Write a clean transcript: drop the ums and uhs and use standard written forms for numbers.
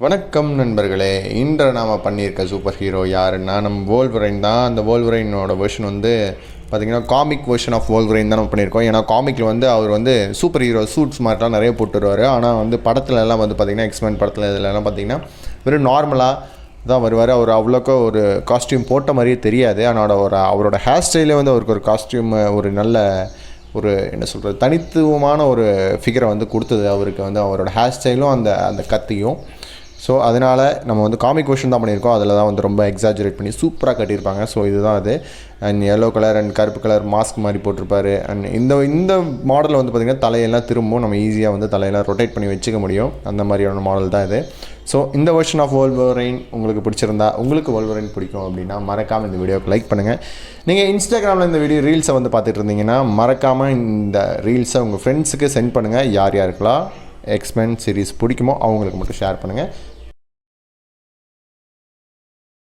வணக்கம் நண்பர்களே. இன்று நாம் பண்ணியிருக்க சூப்பர் ஹீரோ யாருன்னா நம்ம வோல்வரைன் தான். அந்த வோல்வரைனோட வெர்ஷன் வந்து பார்த்திங்கன்னா காமிக் வெர்ஷன் ஆஃப் வோல்வரைன் தான் நம்ம பண்ணியிருக்கோம். ஏன்னா காமிக்கில் வந்து அவர் வந்து சூப்பர் ஹீரோ சூட்ஸ் மாதிரிலாம் நிறைய போட்டு வருவார். ஆனால் வந்து படத்துலலாம் வந்து பார்த்திங்கன்னா எக்ஸ்மென் படத்தில் இதிலலாம் பார்த்திங்கன்னா வெறும் நார்மலாக தான் வருவார். அவர் அவ்வளோக்கா ஒரு காஸ்டியூம் போட்ட மாதிரியே தெரியாது. ஆனால் அவரோட ஹேர் ஸ்டைலே வந்து அவருக்கு ஒரு காஸ்டியூம் ஒரு நல்ல ஒரு என்ன சொல்கிறது தனித்துவமான ஒரு ஃபிகரை வந்து கொடுத்தது அவருக்கு வந்து அவரோட ஹேர் ஸ்டைலும் அந்த கத்தியும். ஸோ அதனால் நம்ம வந்து காமிக் வெர்ஷன் தான் பண்ணியிருக்கோம். அதில் தான் வந்து ரொம்ப எக்ஸாஜரேட் பண்ணி சூப்பராக கட்டியிருப்பாங்க. ஸோ இதுதான் அது. அண்ட் எல்லோ கலர் அண்ட் கருப்பு கலர் மாஸ்க் மாதிரி போட்டிருப்பாரு. அண்ட் இந்த மாடல் வந்து பார்த்திங்கன்னா தலையெல்லாம் திரும்பவும் நம்ம ஈஸியாக வந்து தலையெல்லாம் ரொட்டேட் பண்ணி வச்சுக்க முடியும். அந்த மாதிரியான மாடல் தான் இது. ஸோ இந்த வெர்ஷன் ஆஃப் வோல்வரைன் உங்களுக்கு பிடிச்சிருந்தா, உங்களுக்கு வோல்வரைன் பிடிக்கும் அப்படின்னா மறக்காமல் இந்த வீடியோக்கு லைக் பண்ணுங்கள். நீங்கள் இன்ஸ்டாகிராமில் இந்த வீடியோ ரீல்ஸை வந்து பார்த்துட்டு இருந்தீங்கன்னா மறக்காமல் இந்த ரீல்ஸை உங்கள் ஃப்ரெண்ட்ஸுக்கு சென்ட் பண்ணுங்கள். யார் யாருக்கெல்லாம் எக்ஸ்மென் சீரிஸ் பிடிக்குமோ அவங்களுக்கு மட்டும் ஷேர் பண்ணுங்கள்.